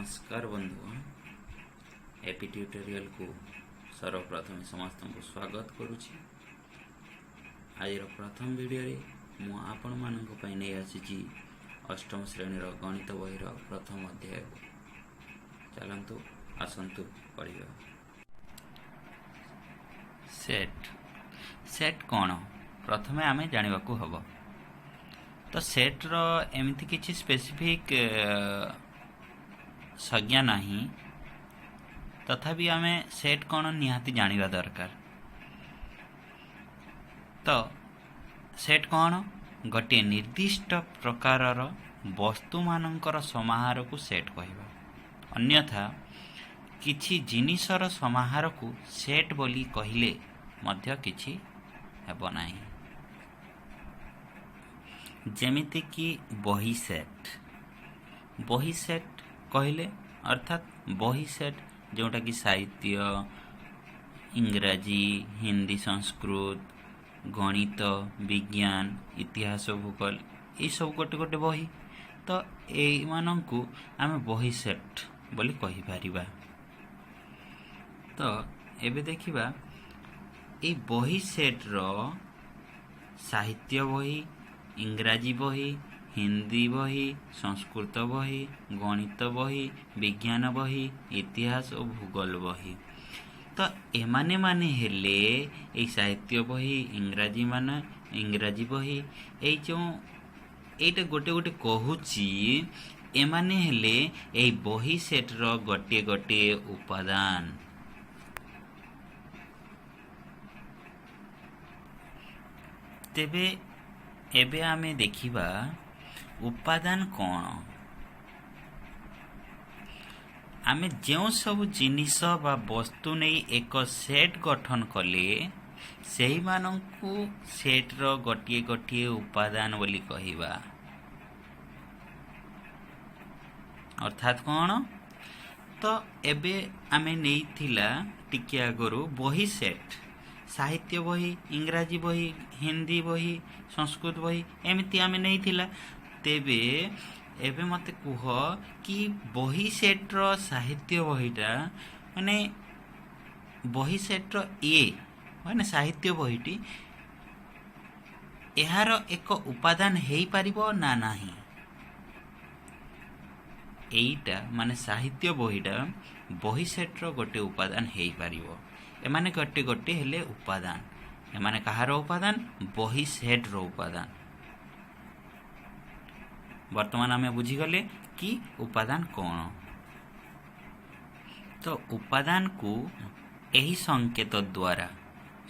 नमस्कार बंधु AP tutorial को सर्वप्रथम समस्त को स्वागत करुछि। आज प्रथम वीडियो रे मु आपण मानक पई नै आसीछि अष्टम श्रेणी गणित बहिर प्रथम अध्याय। चलंतु आसंतु पढ़िबा। सेट कौन प्रथमे आमे जानिबा को हबो। तो सेट रो एमिति किछि स्पेसिफिक संज्ञा नहीं, तथापि आमे सेट कौन निहाती जानिबा दरकार। तो सेट कौन गोटे निर्दिष्ट प्रकारर वस्तु मानकर समाहार को सेट कहबा। अन्यथा किछि जिनिसर समाहार को सेट बोली कहिले मध्य किछि हेबो नाही। जेमिति कि बही सेट कहले अर्थात बही सेट जोटा कि साहित्य, इंग्राजी, हिंदी, संस्कृत, गणित, विज्ञान, इतिहास, भूगोल ये सब गोटे गोटे बही। तो एई मानंकु आमे बही सेट बोली कहि परिबा। तो एबे देखिबा ए बही सेट रो साहित्य बही, इंग्राजी बही, हिंदी बही, संस्कृत बही, गणित बही, विज्ञान बही, इतिहास और भूगोल बही। तो एमाने माने हेले ए साहित्य बही, इंग्राजी बही ए जो एटा गोटे गोटे कहूची एमाने हेले ए बही सेट रो गोटे गोटे उपादान। तेबे एबे आमे देखिबा उपादान कौन। आमे जो सब जिनिस बा वस्तु नहीं एक सेट गठन कले सेही मानंकु सेट रो गोटिए गोटिए उपादान बोली कहिबा। अर्थात कौन तो एबे आमे नेइथिला टिके आगरु बही सेट, साहित्य बही, इंग्राजी बही, हिंदी बही, संस्कृत बही एमिति आमे नेइथिला। तेबे एबे मते कुह कि बही सेट रो साहित्य बहीटा माने बही सेट रो ए माने साहित्य बहीटी एहार एक उपादान हेई परिबो ना नाही। एइटा माने साहित्य बहीटा बही सेट रो गोटे उपादान हेई परिबो। एमाने गोटे गोटे हेले उपादान। एमाने कहार उपादान बही सेट रो उपादान। वर्तमान आमे बुझी गले कि उपादान कौन। तो उपादान को एही संकेत द्वारा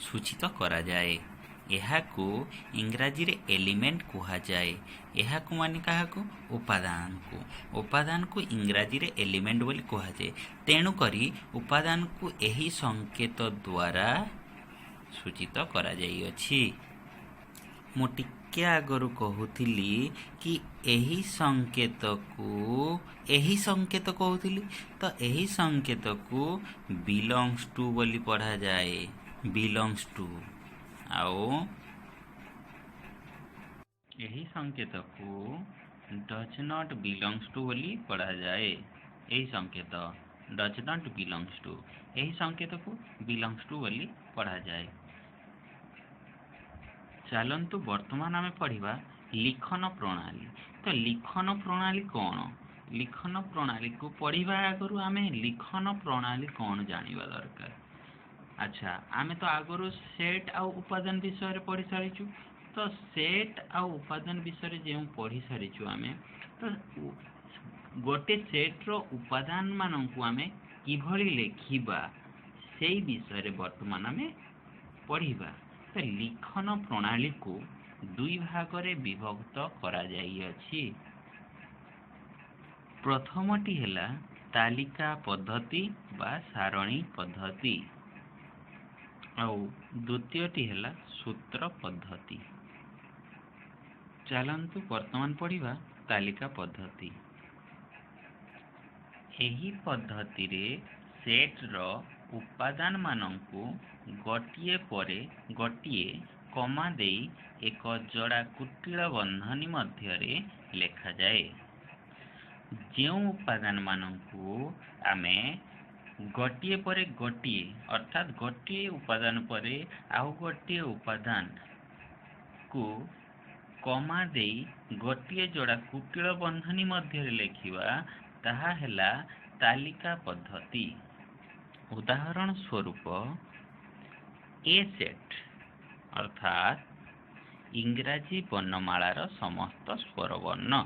सूचित करा जाए। एहा को इंग्राजी रे एलिमेंट कहा जाए। एहा को माने कहा को उपादान को इंग्राजी रे एलिमेंट बोली कहा जाए। तेणु करी उपादान को एही संकेत द्वारा सूचित करा जाई अछि। मु टिके आगरु कहूथिली कि एही संकेत कहूथिली। तो एही संकेत को बिलोंग्स टू बोली पढ़ा जाए। बिलोंग्स टू आओ एही संकेत को डज नॉट बिलोंग्स टू बोली पढ़ा जाए। एही संकेत डज नॉट बिलोंग्स टू, एही संकेत को बिलोंग्स टू बोली पढ़ा जाए। चलंतु वर्तमान आमे पढ़िबा लिखन प्रणाली। तो लिखन प्रणाली कौन। लिखन प्रणाली को पढ़िबा आगरु आमे लिखन प्रणाली कौन जानिबा दरकार। अच्छा आमे तो आगरु सेट आ उपादान विषय रे पढ़ि सारिछु। तो सेट आ उपादान विषय जे पढ़ि सारिछु आमे, तो गोटे सेट रो उपादान मानंकु आमे किभली लेखिबा सेई विषय रे वर्तमान आमे पढ़िबा। तो लिखन प्रणाली को दुई भाग रे विभक्त करा जाई अछि। प्रथमटी हेला तालिका पद्धति बा सारणी पद्धति और द्वितीयटी हेला सूत्र पद्धति। चलंतु वर्तमान पढ़िबा तालिका पद्धति। एही पद्धति रे सेट रो उपादान मानंकु गोटिए परे गोटिए कमा देई एक जोड़ा कुटिल बंधनी मध्य रे लेखा जाए। जो उपादान मानकू आमे गोटे पर गोटे अर्थात गोटे उपादान पर आउ गोटे उपादान को कमा देई गोटे जोड़ा कुटिल बंधनी मध्य लिखिबा ताहा हेला तालिका पद्धति। उदाहरण स्वरूप ए सेट अर्थात इंग्राजी वर्णमालार समस्त स्वर वर्ण।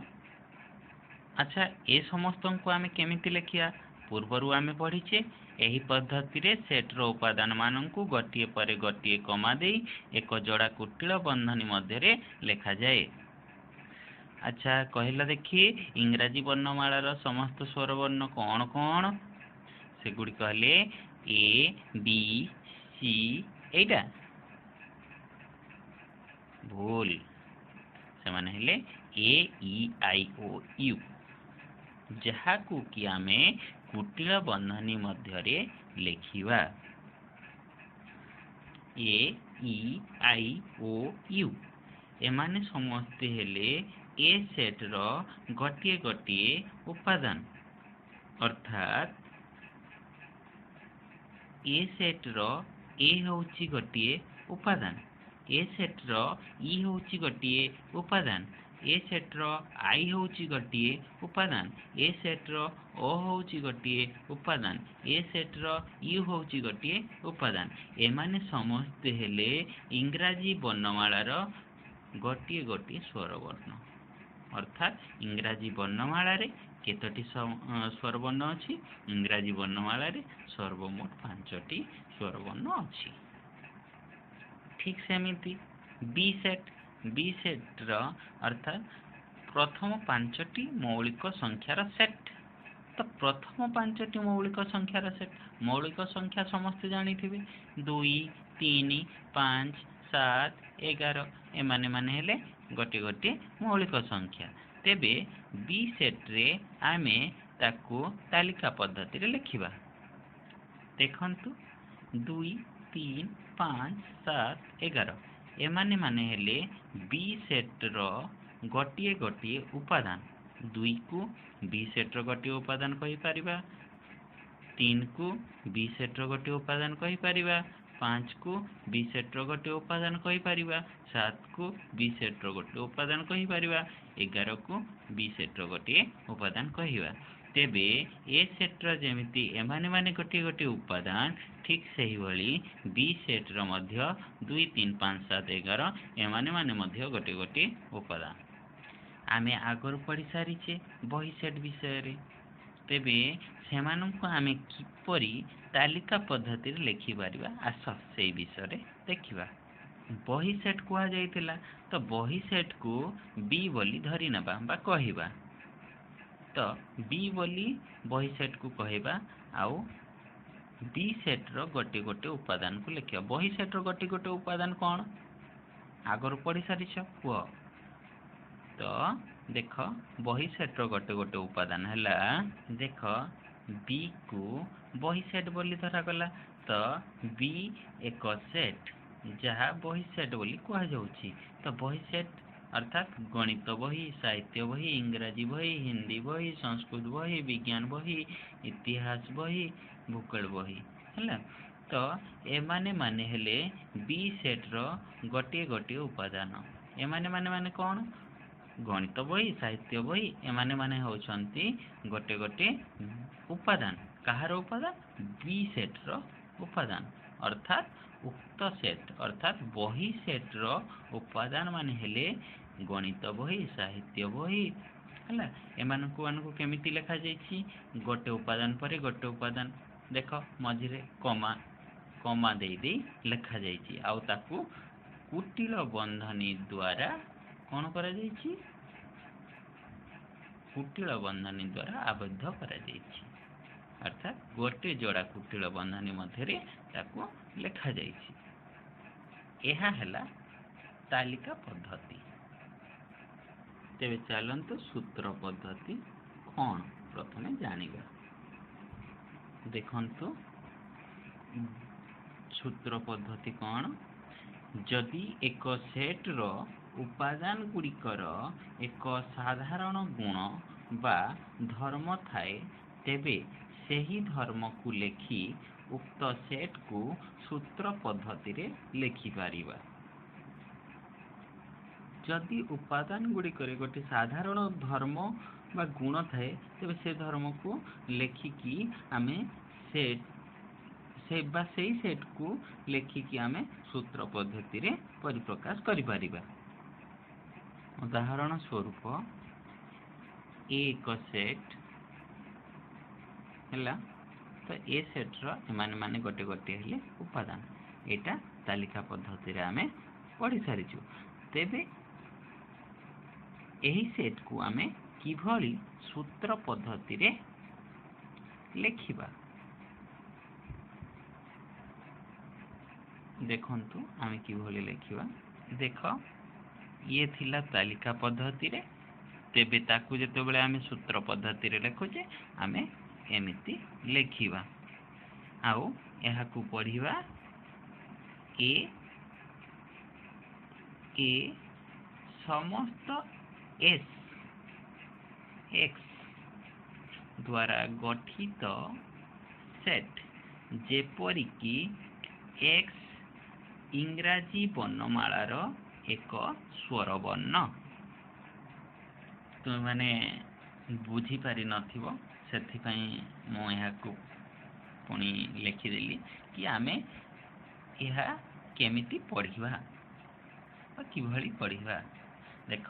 अच्छा ए समस्त को आमे केमिति लिखिया पूर्वरु आमे पढ़ीचे एही पद्धति रे सेट रो उपादान माननकु गोटिए परे गोटिए कमा देई एक जोड़ा कुटिल बंधनी मध्य रे लिखा जाए। अच्छा कहला देखी इंग्राजी वर्णमालार समस्त स्वर वर्ण कौन कौन से गुडी कहले ए बी सी एटा भूल से माने हेले ए ई आई ओ यू जहाकू कि आमे कुटिल बंधनी मध्य रे लिखिबा ए ई आई ओ यू एमाने समस्ते हेले ए सेट रो गोटिए गोटिए उपादान अर्थात ए सेट रो ए होउची गोटिए उपादान ए सेट रो ई होउची गोटिए उपादान ए सेट रो आई होउची गोटिए उपादान ए सेट रो ओ होउची गोटिए उपादान ए सेट रो यू होउची गोटिए उपादान एमाने समस्त हेले इंग्राजी वर्णमालार गोटिए गोटिए स्वर वर्ण अर्थात इंग्राजी वर्णमाला रे केतोटी स्वर वर्ण अछि इंग्राजी वर्णमाला रे सर्वमोट 5टी स्वर वर्ण अछि। ठीक सेमिति बी सेट रो अर्थात प्रथम 5टी मौलिक संख्यार सेट। तो प्रथम 5टी मौलिक संख्यार सेट मौलिक संख्या समस्त जानिथिबे 2 3 5 7 11 एमाने माने हेले गोटे गोटे मौलिक संख्या। तेबे बी सेट रे आमे ताकू तालिका पद्धति रे लिखिबा देखंतु 2 3 5 7 11 एमाने माने हेले बी सेट रो गोटिए गोटिए उपादान 2 को बी सेट रो गोटिए उपादान कहि परिबा 3 को बी सेट रो गोटिए उपादान कहि परिबा 5 को बी सेट रो गोटिए उपादान कहि परिबा 7 को बी सेट रो गोटिए उपादान कहि परिबा 11 को बी सेट रो गोटिए उपादान कहिबा। तेबे ए सेट रो जेमिति एमाने माने गोटिए गोटिए उपादान ठीक सही भली बी सेट रो मध्य 2 3 5 7 11 एमाने माने मध्य गोटिए गोटिए उपादान। आमे आगर पढ़ी सारिचे बही सेट विषय रे तेबे सेमानंको आमे किपरि तालिका पद्धति रे लिखि परिबा आस सेई विषय रे देखिबा। बही सेट कुआ जाइतिला तो बही सेट को बी बोली धरि नबा बा कहिबा तो बी बोली बही सेट को कहिबा आउ बी सेट रो गोटे गोटे उपादान को लिखिबा। बही सेट रो गोटे गोटे उपादान कोन आगर पढ़ी सारिछ कुआ तो देख बही सेट रो गोटे गोटे उपादान हैला देख बी को बही सेट बोली धरा गला तो बी एक सेट जहाँ बही सेट बोली कहा जाउची। तो बही सेट अर्थात गणित बही साहित्य बही इंग्राजी बही हिंदी बही संस्कृत बही विज्ञान बही इतिहास बही भूगोल बही हैला। तो एमाने माने हेले बी सेट रो गोटे गोटे उपादान एमाने माने माने कौन गणित बही साहित्य बही एमाने माने होउछंती गोटे गोटे उपादान कहार उपादान बी सेट रो उपादान अर्थात उक्त सेट अर्थात बही सेट रो उपादान माने हेले गणित बही साहित्य बही हैला। एमानकु केमिति लिखा जायछि गोटे उपादान परे गोटे उपादान देख मझिरे कमा देई देई लिखा जायछि आउ ताकू कुटिल बंधनी द्वारा कौन करा जायछि कुटिल बंधनी द्वारा आबद्ध करा जायछि अर्थात गोटे जोड़ा कुटिल बंधनी मध्य रे ताकू लिखा जायछि। एहा हैला तालिका पद्धति। तेबे चलंतु सूत्र पद्धति कौन प्रथमे जानिबा देखंतु सूत्र पद्धति कौन जदि एक सेट रो उपादान गुड़िकर एक साधारण गुण बा धर्म थाए तेबे ସେହି ଧର୍ମକୁ ଲେଖି ଉକ୍ତ ସେଟକୁ ସୂତ୍ର ପଦ୍ଧତିରେ ଲେଖିପାରିବା। ଯଦି ଉପାଦାନ ଗୁଡ଼ିକରେ ଗୋଟେ ସାଧାରଣ ଧର୍ମ ବା ଗୁଣ ଥାଏ ତେବେ ସେ ଧର୍ମକୁ ଲେଖିକି ଆମେ ସେଇ ସେଟକୁ ଲେଖିକି ଆମେ ସୂତ୍ର ପଦ୍ଧତିରେ ପରିପ୍ରକାଶ କରିପାରିବା। ଉଦାହରଣ ସ୍ୱରୂପ ଏ ଏକ ସେଟ୍ ହେଲା, ତ ଏ ସେଟ୍ର ଏମାନେ ମାନେ ଗୋଟେ ଗୋଟେ ହେଲେ ଉପାଦାନ। ଏଇଟା ତାଲିକା ପଦ୍ଧତିରେ ଆମେ ପଢ଼ି ସାରିଛୁ। ତେବେ ଏହି ସେଟ୍କୁ ଆମେ କିଭଳି ସୂତ୍ର ପଦ୍ଧତିରେ ଲେଖିବା ଦେଖନ୍ତୁ ଆମେ କିଭଳି ଲେଖିବା। ଦେଖ, ଇଏ ଥିଲା ତାଲିକା ପଦ୍ଧତିରେ, ତେବେ ତାକୁ ଯେତେବେଳେ ଆମେ ସୂତ୍ର ପଦ୍ଧତିରେ ଲେଖୁଛେ ଆମେ ଏମିତି ଲେଖିବା। ଆଉ ଏହାକୁ ପଢ଼ିବା ଏ ସମସ୍ତ x ଦ୍ୱାରା ଗଠିତ ସେଟ୍ ଯେପରିକି x ଇଂରାଜୀ ବର୍ଣ୍ଣମାଳାର ଏକ ସ୍ୱରବର୍ଣ୍ଣ। ତୁମେମାନେ ବୁଝିପାରିନଥିବ, ସେଥିପାଇଁ ମୁଁ ଏହାକୁ ପୁଣି ଲେଖିଦେଲି କି ଆମେ ଏହା କେମିତି ପଢ଼ିବା ବା କିଭଳି ପଢ଼ିବା। ଦେଖ,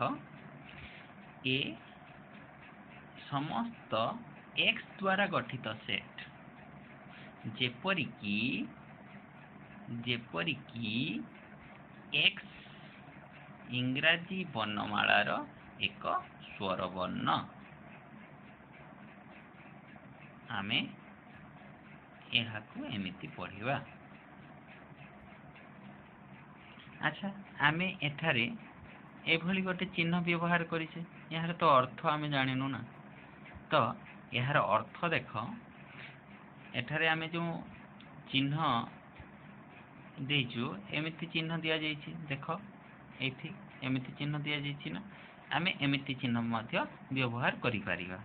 ଏ ସମସ୍ତ x ଦ୍ୱାରା ଗଠିତ ସେଟ୍ ଯେପରିକି x ଇଂରାଜୀ ବର୍ଣ୍ଣମାଳାର ଏକ ସ୍ୱରବର୍ଣ୍ଣ। ଆମେ ଏହାକୁ ଏମିତି ପଢ଼ିବା। ଆଚ୍ଛା, ଆମେ ଏଠାରେ ଏଭଳି ଗୋଟେ ଚିହ୍ନ ବ୍ୟବହାର କରିଛେ, ଏହାର ତ ଅର୍ଥ ଆମେ ଜାଣିନୁ ନା। ତ ଏହାର ଅର୍ଥ ଦେଖ, ଏଠାରେ ଆମେ ଯେଉଁ ଚିହ୍ନ ଦେଇଛୁ ଏମିତି ଚିହ୍ନ ଦିଆଯାଇଛି। ଦେଖ, ଏଇଠି ଏମିତି ଚିହ୍ନ ଦିଆଯାଇଛି ନା, ଆମେ ଏମିତି ଚିହ୍ନ ମଧ୍ୟ ବ୍ୟବହାର କରିପାରିବା।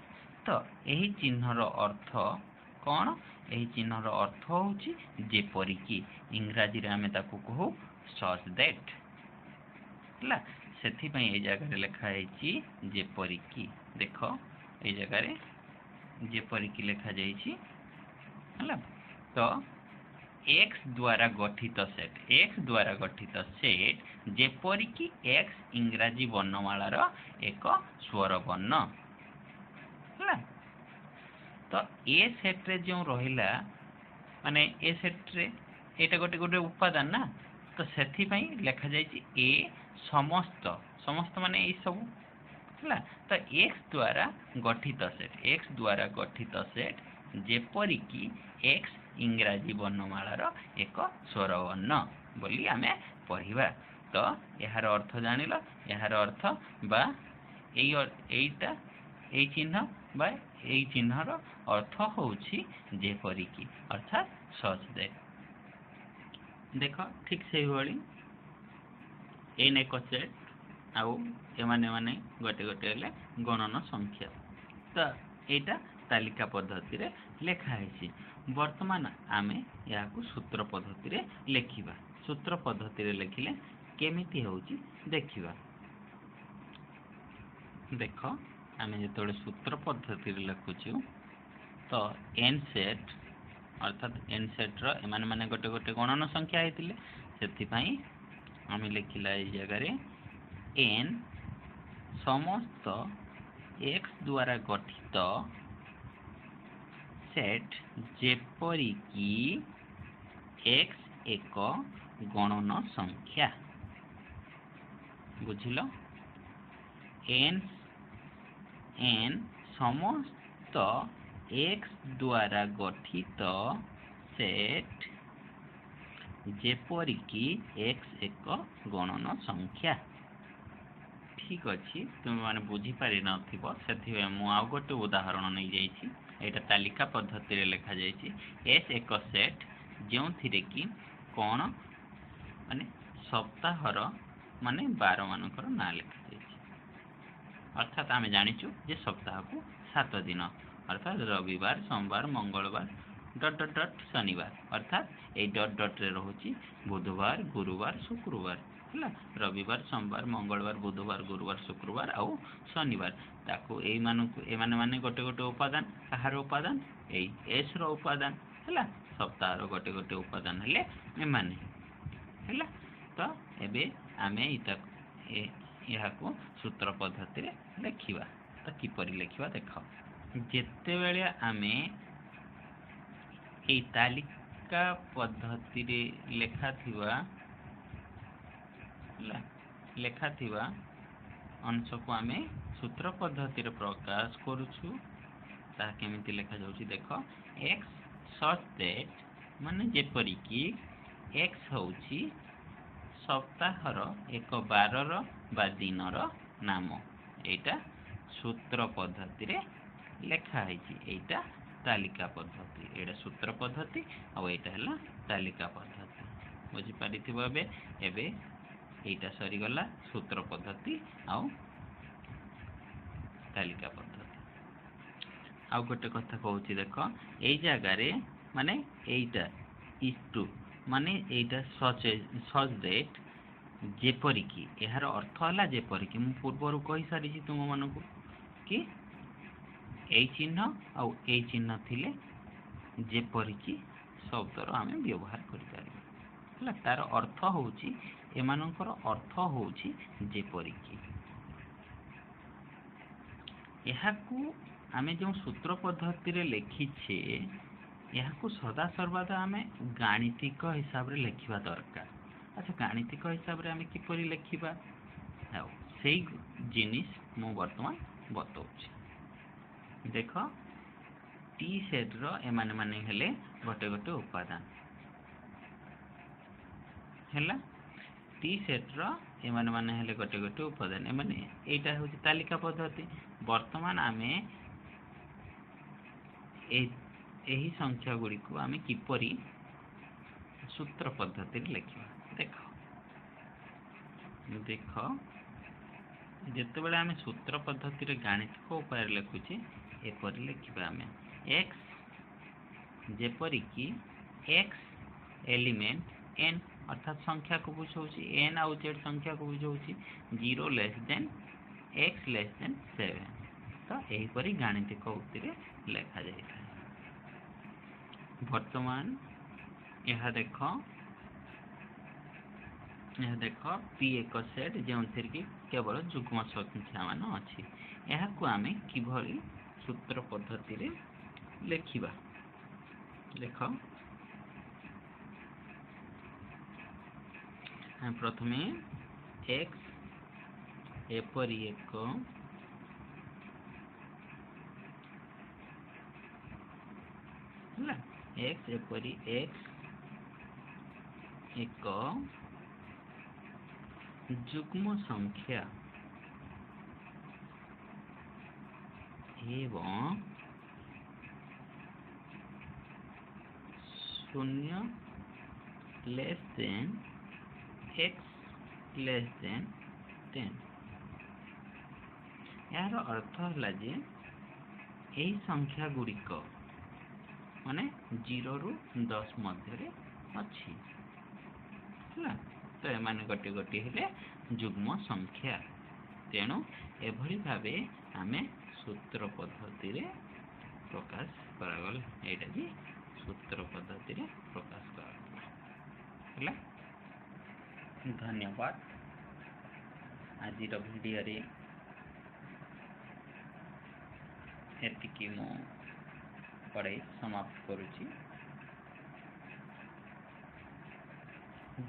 ତ ଏହି ଚିହ୍ନର ଅର୍ଥ କ'ଣ? ଏହି ଚିହ୍ନର ଅର୍ଥ ହେଉଛି ଯେପରିକି, ଇଂରାଜୀରେ ଆମେ ତାକୁ କହୁ such that ହେଲା। ସେଥିପାଇଁ ଏଇ ଜାଗାରେ ଲେଖା ହେଇଛି ଯେପରିକି। ଦେଖ, ଏଇ ଜାଗାରେ ଯେପରିକି ଲେଖାଯାଇଛି ହେଲା। ତ x ଦ୍ୱାରା ଗଠିତ ସେଟ୍ ଯେପରିକି x ଇଂରାଜୀ ବର୍ଣ୍ଣମାଳାର ଏକ ସ୍ୱରବର୍ଣ୍ଣ ହେଲା। ତ ଏ ସେଟ୍ରେ ଯେଉଁ ରହିଲା, ମାନେ ଏ ସେଟ୍ରେ ଏଇଟା ଗୋଟେ ଗୋଟେ ଉପାଦାନ ନା, ତ ସେଥିପାଇଁ ଲେଖାଯାଇଛି ଏ ସମସ୍ତ ମାନେ ଏଇ ସବୁ ହେଲା। ତ x ଦ୍ୱାରା ଗଠିତ ସେଟ୍ ଯେପରିକି x ଇଂରାଜୀ ବର୍ଣ୍ଣମାଳାର ଏକ ସ୍ୱରବର୍ଣ୍ଣ ବୋଲି ଆମେ ପଢ଼ିବା। ତ ଏହାର ଅର୍ଥ ଜାଣିଲ। ଏହାର ଅର୍ଥ ବା ଏଇ ଚିହ୍ନ ବା ଏଇ ଚିହ୍ନର ଅର୍ଥ ହେଉଛି ଯେପରିକି, ଅର୍ଥାତ୍ such that। ଦେଖ, ଠିକ୍ ସେଇଭଳି ଏନ୍ ଏକ ସେଟ୍ ଆଉ ଏମାନେ ଗୋଟେ ଗୋଟେ ହେଲେ ଗଣନ ସଂଖ୍ୟା। ତ ଏଇଟା ତାଲିକା ପଦ୍ଧତିରେ ଲେଖା ହେଇଛି। ବର୍ତ୍ତମାନ ଆମେ ଏହାକୁ ସୂତ୍ର ପଦ୍ଧତିରେ ଲେଖିବା। ସୂତ୍ର ପଦ୍ଧତିରେ ଲେଖିଲେ କେମିତି ହେଉଛି ଦେଖିବା। ଦେଖ, ଆମେ ଯେତେବେଳେ ସୂତ୍ର ପଦ୍ଧତିରେ ଲେଖୁଛୁ, ତ n ସେଟ୍ ଅର୍ଥାତ୍ n ସେଟ୍ର ଏମାନେ ଗୋଟେ ଗୋଟେ ଗଣନ ସଂଖ୍ୟା ହେଇଥିଲେ, ସେଥିପାଇଁ ଆମେ ଲେଖିଲା ଏଇ ଜାଗାରେ n ସମସ୍ତ x ଦ୍ୱାରା ଗଠିତ ସେଟ୍ ଯେପରିକି x ଏକ ଗଣନ ସଂଖ୍ୟା। ବୁଝିଲ? n ସମସ୍ତ x ଦ୍ୱାରା ଗଠିତ ସେଟ୍ ଯେପରିକି x ଏକ ଗଣନ ସଂଖ୍ୟା। ଠିକ୍ ଅଛି, ତୁମେମାନେ ବୁଝିପାରିନଥିବ, ସେଥିପାଇଁ ମୁଁ ଆଉ ଗୋଟେ ଉଦାହରଣ ନେଇଯାଇଛି। ଏଇଟା ତାଲିକା ପଦ୍ଧତିରେ ଲେଖାଯାଇଛି। s ଏକ ସେଟ୍ ଯେଉଁଥିରେ କି କ'ଣ, ମାନେ ସପ୍ତାହର ମାନେ 12 ମାନଙ୍କର ନାଁ ଲେଖାଯାଇଛି। अर्थात आम जाचु जे सप्ताह को 7 दिन अर्थात रविवार सोमवार मंगलवार डट डट डट शनिवार अर्थात ये डट डट रे रोचे बुधवार गुरुवार शुक्रवार है रविवार सोमवार मंगलवार बुधवार गुरुवार शुक्रवार आउ शनिवार ताको ए माने गोटे गोटे उपादान कहार उपादान यही एस रो उपादान है सप्ताह गोटे गोटे उपादान हेले एमाने है तो एबे आमे यहाँ सूत्र पद्धति लिखा तो किपरि लिखा देख जिते बेले आमे ये तालिका पद्धति लेखा थिबा अंश को आमे सूत्र पद्धति प्रकाश करूछु ता केमिति लेखा जाउछि देख x such that माने जेपरि कि x होउछि सप्ताहर एक बारर बा दिनर नाम एटा सूत्र पद्धति रे लेखा है एटा तालिका पद्धति एटा सूत्र पद्धति आ एटा हला तालिका पद्धति बुझी पारिथिबो एबे एटा सरी गला सूत्र पद्धति आ तालिका पद्धति आ गोटे कथा कहूची देख एई जगह रे माने एटा इज टू माने एटा सच दैट जेपरि कि यार अर्थ हला जेपरि कि मु पूर्वर कहि सारी तुम मानकु कि ए चिन्ह आ ए चिन्ह थिले जेपरि कि शब्दर आमे व्यवहार करि पारिबा हला तार अर्थ होउची एमानकर अर्थ होउची जेपरि कि याकू आमे जो सूत्र पद्धति रे लेखिछे याकू सदा सर्वदा आमे गाणितिक हिसाब रे लेखिबा दरकार अच्छा गाणितिक हिसाब रे आमे किपरि लेखिबा हाउ सेही जिनिस मु वर्तमान बताउछि देख टी सेट रो एमाने माने हेले गोटे गोटे उपादान हैला टी सेट रो एमाने माने हेले गोटे गोटे उपादान एमाने एटा होछि तालिका पद्धति वर्तमान आमे एही संख्या गुडी को आमे किपरि सूत्र पद्धति रे लेखिबा देख जिते बेले आमे सूत्र पद्धति रे गाणितिक उपाय लिखुचे एपरि लिखिबा आमे x जेपरि कि x एलिमेंट n अर्थात संख्या को बुझाउची n आउ z संख्या को बुझाउची 0 less than x less than 7 तो एही परि गाणितिक उक्ति रे लेखा जाय था वर्तमान यह देख पी एक सेट जो कि केवल जुग्म संख्या मान अच्छी यह को आमे किभली सूत्र पद्धति रे लेखिबा देख प्रथमे x एपरि एक x एपरि x एक जुग्म संख्या एवं शून्य less than x less than 10 यार अर्थ है जे यही संख्या गुड़िक माने 0 रु 10 मध्य अच्छी तो एमाने गोटे गोटे हेले जुग्म संख्या तेणु एभली भावे आमे सूत्र पद्धति रे प्रकाश करागल एटा जी सूत्र पद्धति रे प्रकाश करागला धन्यवाद आज वीडियो रे एतिकी मो पढ़ाई समाप्त करुची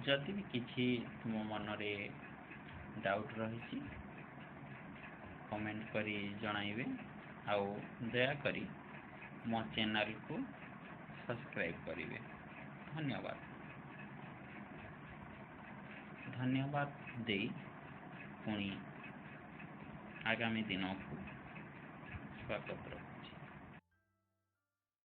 जदि भी किसी तुम मन रे डाउट रही कमेंट करी जणाइबे आउ दया करी मो चैनल को सब्सक्राइब करिवे धन्यवाद दे पुणी आगामी दिन को स्वागत।